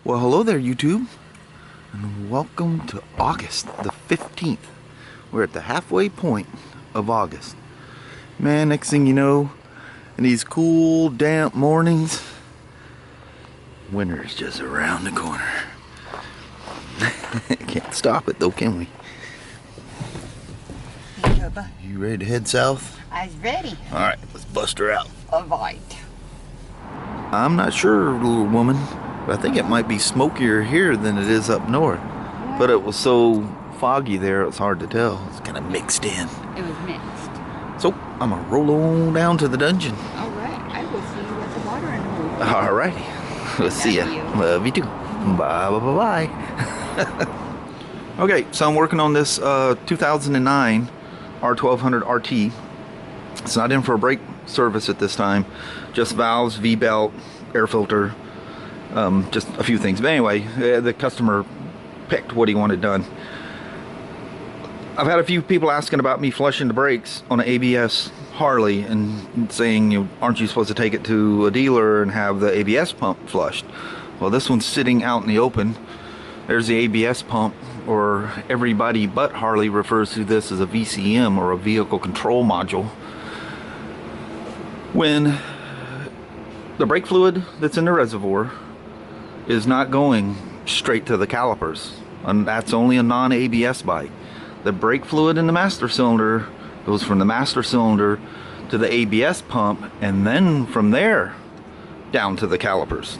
Well, hello there, YouTube, and welcome to August the 15th. We're at the halfway point of August. Man, next thing you know, in these cool, damp mornings, winter's just around the corner. Can't stop it though, can we? You ready to head south? I was ready. Alright, let's bust her out. Alright. I'm not sure, little woman, but I think it might be smokier here than it is up north. But it was so foggy there, it's hard to tell. It's kind of mixed in. It was mixed. So, I'm going to roll on down to the dungeon. Alright, I will see you at the watering hole. Alrighty. We'll see ya. Love you too. Bye, bye, bye, bye. Okay, so I'm working on this 2009 R1200 RT. It's not in for a brake service at this time. Just valves, V-belt, air filter, just a few things. But anyway, the customer picked what he wanted done. I've had a few people asking about me flushing the brakes on an ABS Harley and saying, you know, aren't you supposed to take it to a dealer and have the ABS pump flushed? Well, this one's sitting out in the open. There's the ABS pump, or everybody but Harley refers to this as a VCM, or a vehicle control module. When the brake fluid that's in the reservoir is not going straight to the calipers, and that's only a non-ABS bike. The brake fluid in the master cylinder goes from the master cylinder to the ABS pump, and then from there down to the calipers.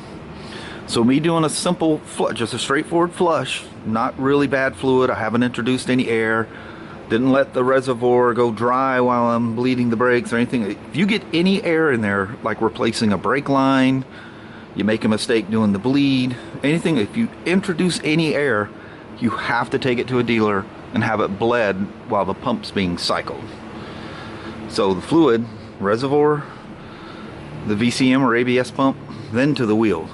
So me doing a simple flush, just a straightforward flush, not really bad fluid, I haven't introduced any air, didn't let the reservoir go dry while I'm bleeding the brakes or anything. If you get any air in there, like replacing a brake line, you make a mistake doing the bleed, anything, if you introduce any air, you have to take it to a dealer and have it bled while the pump's being cycled. So the fluid, reservoir, the VCM or ABS pump, then to the wheel.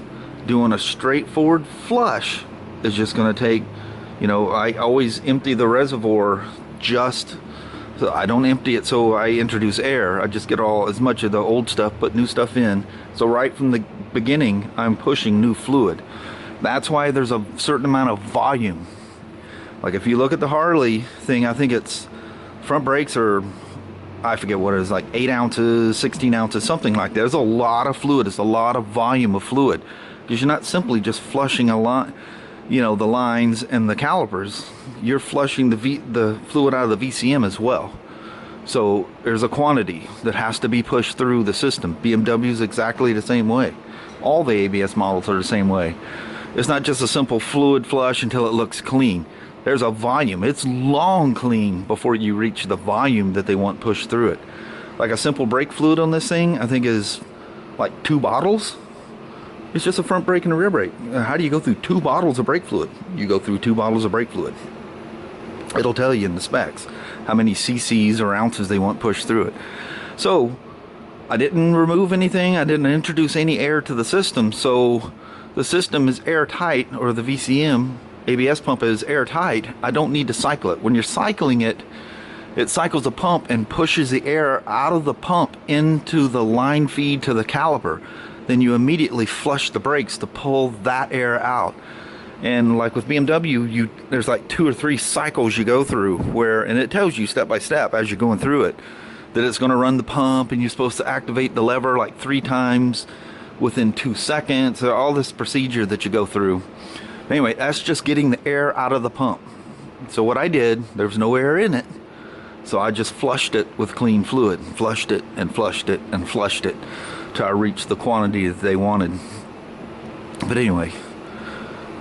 Doing a straightforward flush is just going to take, you know, I always empty the reservoir, just so I don't empty it so I introduce air. I just get all as much of the old stuff, put new stuff in. So right from the beginning I'm pushing new fluid. That's why there's a certain amount of volume. Like if you look at the Harley thing, I think it's front brakes are, I forget what it is, like 8 ounces, 16 ounces, something like that. There's a lot of fluid. It's a lot of volume of fluid, because you're not simply just flushing a lot, you know, the lines and the calipers. You're flushing the fluid out of the VCM as well. So there's a quantity that has to be pushed through the system. BMW is exactly the same way. All the ABS models are the same way. It's not just a simple fluid flush until it looks clean. There's a volume. It's long clean before you reach the volume that they want pushed through it. Like a simple brake fluid on this thing, I think is like 2 bottles. It's just a front brake and a rear brake. How do you go through 2 bottles of brake fluid? You go through 2 bottles of brake fluid. It'll tell you in the specs how many cc's or ounces they want pushed through it. So I didn't remove anything. I didn't introduce any air to the system. So the system is airtight, or the VCM ABS pump is airtight. I don't need to cycle it. When you're cycling it, it cycles the pump and pushes the air out of the pump into the line feed to the caliper. Then you immediately flush the brakes to pull that air out. And like with BMW, there's like 2 or 3 cycles you go through where, and it tells you step by step as you're going through it, that it's going to run the pump, and you're supposed to activate the lever like 3 times within 2 seconds, all this procedure that you go through. Anyway, that's just getting the air out of the pump. So what I did, there was no air in it, so I just flushed it with clean fluid, flushed it and flushed it and flushed it till I reached the quantity that they wanted. But anyway,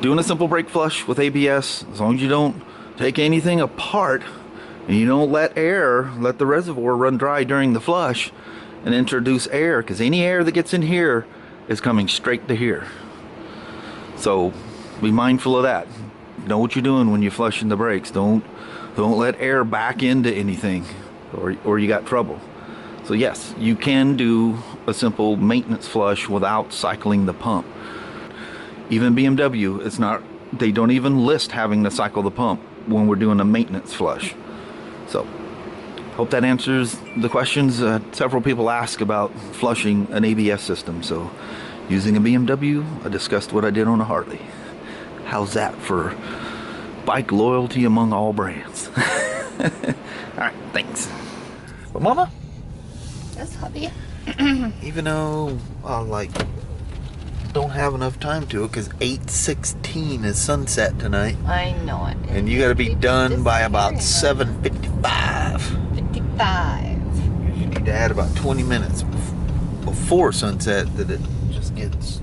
doing a simple brake flush with ABS, as long as you don't take anything apart and you don't let the reservoir run dry during the flush and introduce air, because any air that gets in here is coming straight to here. So be mindful of that. Know what you're doing when you're flushing the brakes. Don't let air back into anything, or you got trouble. So yes, you can do a simple maintenance flush without cycling the pump. Even BMW, it's not, they don't even list having to cycle the pump when we're doing a maintenance flush. So hope that answers the questions. Several people ask about flushing an ABS system. So using a BMW, I discussed what I did on a Harley. How's that for bike loyalty among all brands? Alright, thanks. But Mama? Yes, hubby. Even though I don't have enough time to, because 8:16 is sunset tonight. I know it. And you gotta be done by about 7:55. 55. You need to add about 20 minutes before sunset that it just gets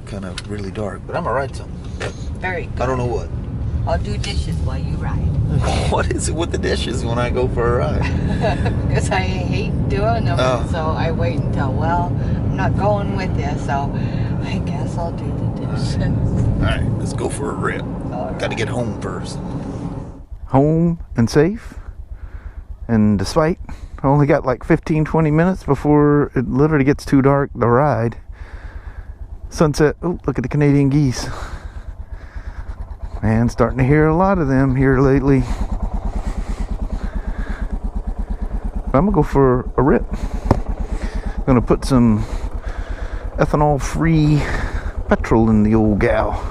kind of really dark. But I'm gonna ride something. Very good. I don't know what. I'll do dishes while you ride. What is it with the dishes when I go for a ride? Because I hate doing them, so I wait until, well, I'm not going with you, so I guess I'll do the dishes. Alright, let's go for a rip. Right. Gotta get home first. Home and safe. And despite I only got like 15-20 minutes before it literally gets too dark to ride. Sunset. Oh, look at the Canadian geese. Man, starting to hear a lot of them here lately. I'm gonna go for a rip. I'm gonna put some ethanol-free petrol in the old gal.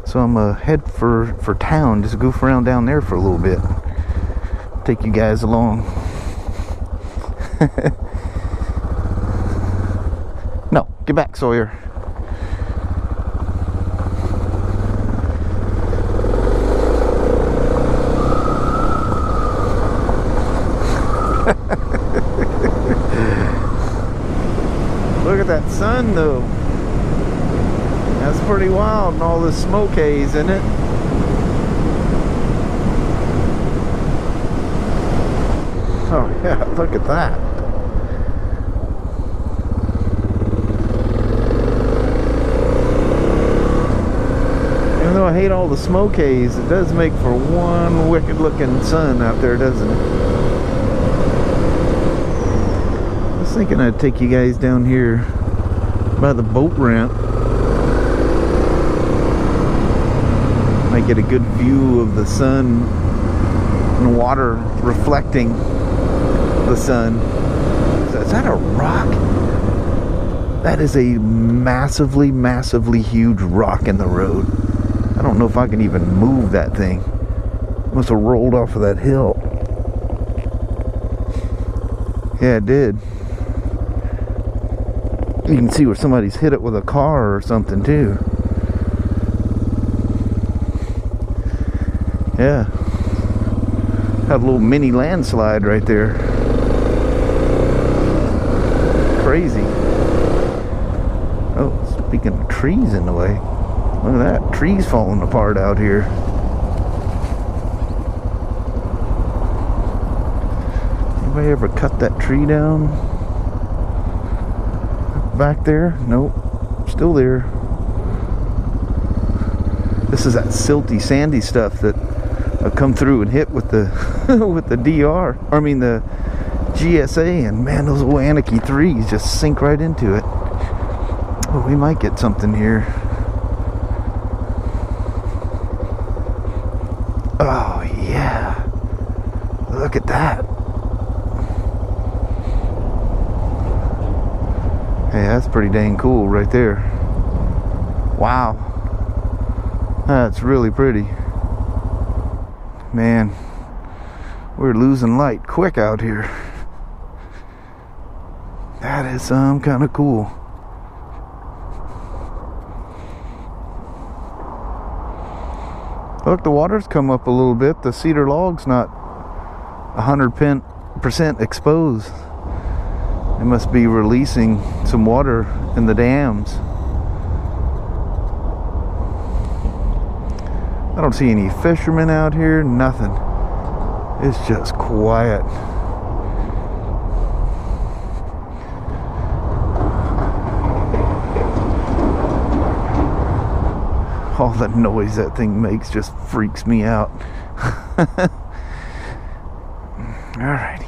So I'm gonna head for town, just goof around down there for a little bit. Take you guys along. No, get back, Sawyer. Look at that sun though. That's pretty wild, and all this smoke haze in it. Oh yeah, look at that. Even though I hate all the smoke haze, it does make for one wicked looking sun out there, doesn't it? I was thinking I'd take you guys down here by the boat ramp. Might get a good view of the sun and water reflecting the sun. Is that a rock? That is a massively, massively huge rock in the road. I don't know if I can even move that thing. Must have rolled off of that hill. Yeah, it did. You can see where somebody's hit it with a car or something too. Yeah. Have a little mini landslide right there. Crazy. Oh, speaking of trees in the way. Look at that. Trees falling apart out here. Anybody ever cut that tree down? Back there? Nope. Still there. This is that silty, sandy stuff that I come through and hit with the with the DR. I mean the GSA, and man, those old Anarchy 3s just sink right into it. Oh, we might get something here. Oh yeah. Look at that. Hey, that's pretty dang cool right there. Wow. That's really pretty. Man, we're losing light quick out here. That is kind of cool. Look, the water's come up a little bit. The cedar log's not 100% exposed. It must be releasing some water in the dams. I don't see any fishermen out here, nothing. It's just quiet. All the noise that thing makes just freaks me out. Alrighty.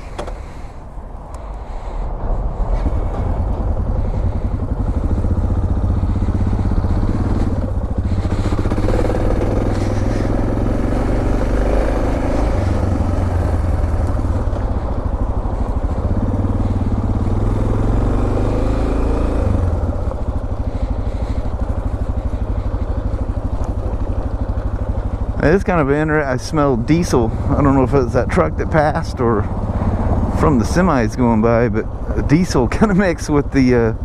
It's kind of interesting. I smell diesel. I don't know if it's that truck that passed or from the semis going by, but diesel kind of mixed with the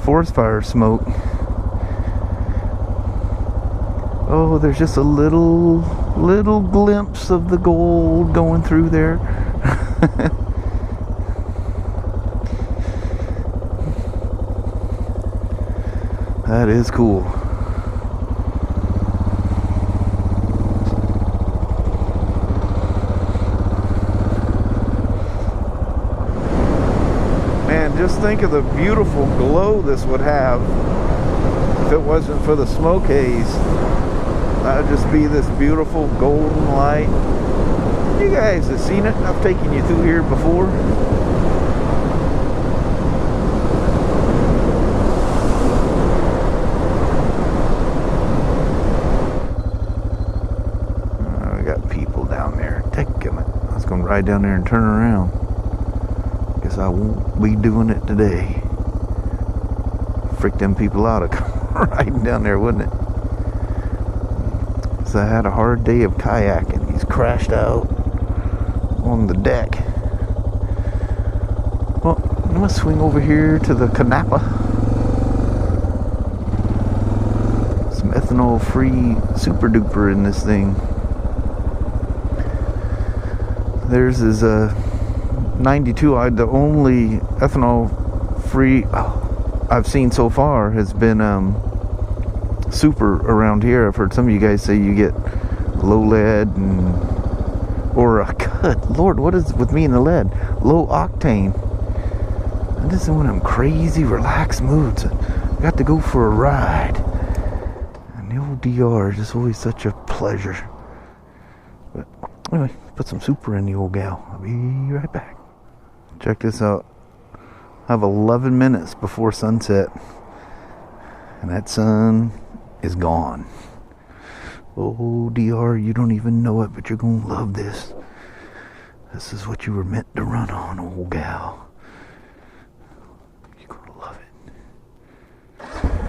forest fire smoke. Oh, there's just a little glimpse of the gold going through there. That is cool. Man, just think of the beautiful glow this would have if it wasn't for the smoke haze. That'd just be this beautiful golden light. You guys have seen it. I've taken you through here before. We got people down there taking it. I was going to ride down there and turn around. Guess I won't be doing it today. Freak them people out of riding down there, wouldn't it? I had a hard day of kayaking. He's crashed out on the deck. Well, I'm gonna swing over here to the Canapa. Some ethanol free super duper in this thing. Theirs is a 92. The only ethanol free I've seen so far has been super around here. I've heard some of you guys say you get low lead or good Lord, what is with me and the lead? Low octane. I'm just in one of them crazy relaxed moods. I got to go for a ride, and the old DR is just always such a pleasure. But anyway, put some super in the old gal. I'll be right back. Check this out. I have 11 minutes before sunset, and that sun is gone. Oh, DR, you don't even know it, but you're gonna love this. This is what you were meant to run on, old gal. You're gonna love it.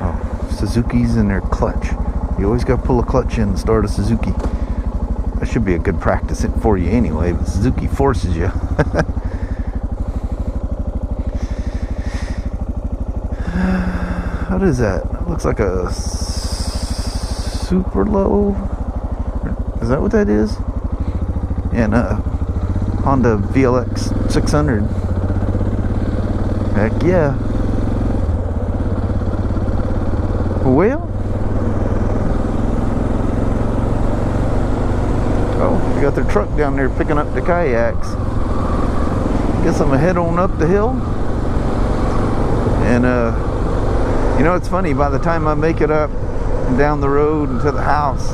Oh, Suzuki's in their clutch. You always gotta pull a clutch in to start a Suzuki. That should be a good practice for you anyway, but Suzuki forces you. What is that? It looks like a super low. Is that what that is? And a Honda VLX 600. Heck yeah. Well, oh, they got their truck down there picking up the kayaks. Guess I'm gonna head on up the hill. And you know, it's funny, by the time I make it up and down the road and to the house,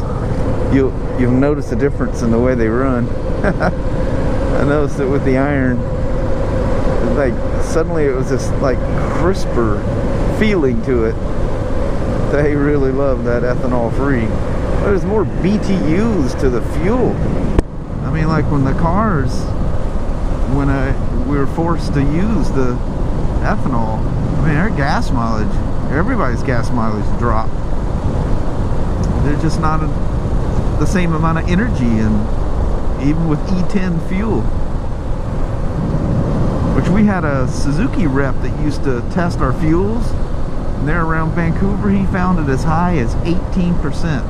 you'll notice a difference in the way they run. I noticed it with the iron. Like, suddenly it was this like crisper feeling to it. They really love that ethanol free. There's more BTUs to the fuel. I mean, like when the cars, when we were forced to use the ethanol, I mean, our gas mileage, everybody's gas mileage dropped. There's just not the same amount of energy, and even with E10 fuel, which we had a Suzuki rep that used to test our fuels, and there around Vancouver, he found it as high as 18%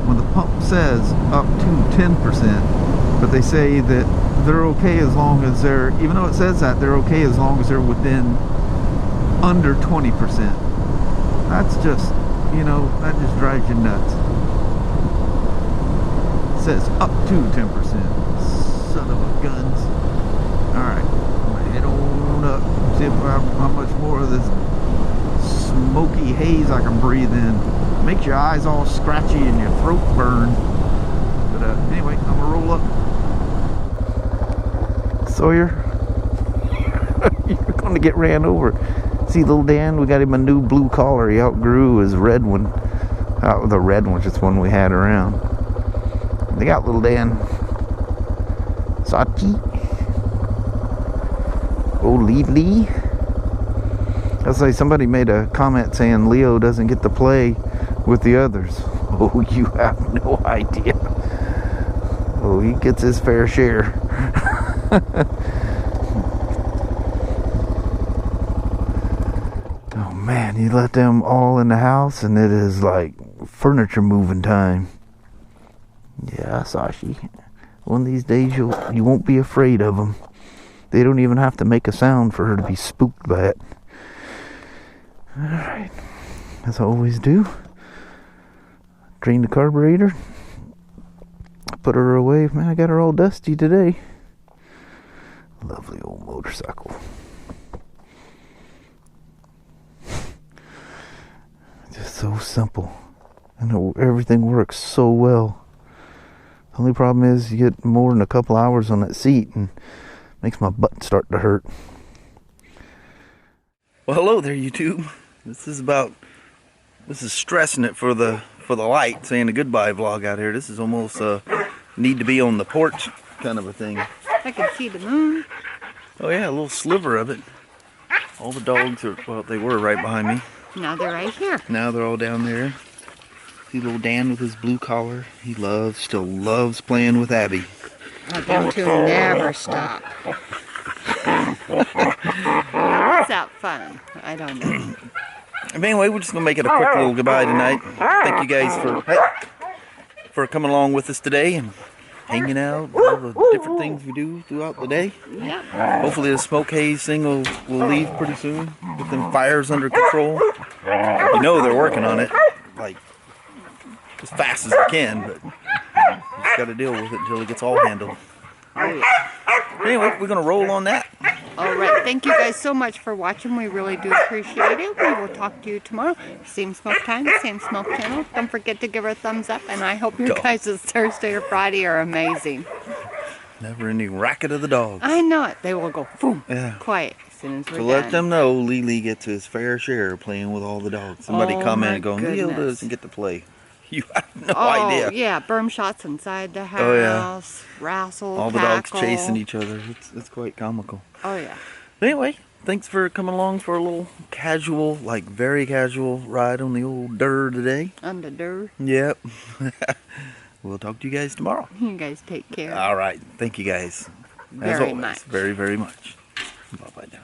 when the pump says up to 10%, but they say that they're okay as long as they're, even though it says that, they're okay as long as they're within under 20%. That's just, you know, that just drives you nuts. It says up to 10%. Son of a guns. Alright, I'm gonna head on up, see if how much more of this smoky haze I can breathe in. Makes your eyes all scratchy and your throat burn. But anyway, I'm gonna roll up. Sawyer, you're gonna get ran over. See little Dan, we got him a new blue collar. He outgrew his red one. The red one's just one we had around. They got little Dan. Sachi. Oh, Lee. I was like, somebody made a comment saying Leo doesn't get to play with the others. Oh, you have no idea. Oh, he gets his fair share. Oh man, you let them all in the house and it is like furniture moving time. Yeah, Sashi. One of these days you won't be afraid of them. They don't even have to make a sound for her to be spooked by it. Alright, as I always do. Drain the carburetor. Put her away. Man, I got her all dusty today. Lovely old motorcycle. Just so simple. And everything works so well. The only problem is you get more than a couple hours on that seat and makes my butt start to hurt. Well, hello there, YouTube. This is stressing it for the light, saying a goodbye vlog out here. This is almost need to be on the porch kind of a thing. I can see the moon. Oh yeah, a little sliver of it. All the dogs are, well, they were right behind me. Now they're right here. Now they're all down there. See little Dan with his blue collar. He still loves playing with Abby. Them two never stop. What's that fun? I don't know. Anyway, we're just gonna make it a quick little goodbye tonight. Thank you guys for coming along with us today and hanging out, all the different things we do throughout the day. Yep. Hopefully the smoke haze thing will leave pretty soon. Get them fires under control. You know they're working on it, like as fast as they can, but you just got to deal with it until it gets all handled. Oh, yeah. Anyway, we're gonna roll on that. All right. Thank you guys so much for watching. We really do appreciate it. We will talk to you tomorrow. Same smoke time, same smoke channel. Don't forget to give her a thumbs up, and I hope your guys' Thursday or Friday are amazing. Never-ending racket of the dogs. I know it. They will go boom, yeah, quiet as soon as we're to done. let them know Lee gets his fair share playing with all the dogs. Somebody commented going, Leo doesn't get to play. You have no idea. Oh, yeah. Berm shots inside the house. Oh, yeah. Wrestle, all the tackle. dogs chasing each other. It's quite comical. Oh, yeah. Anyway, thanks for coming along for a little casual, like very casual ride on the old dirt today. On the dirt. Yep. We'll talk to you guys tomorrow. You guys take care. All right. Thank you guys. As Very always, much. very, very much. Bye-bye now.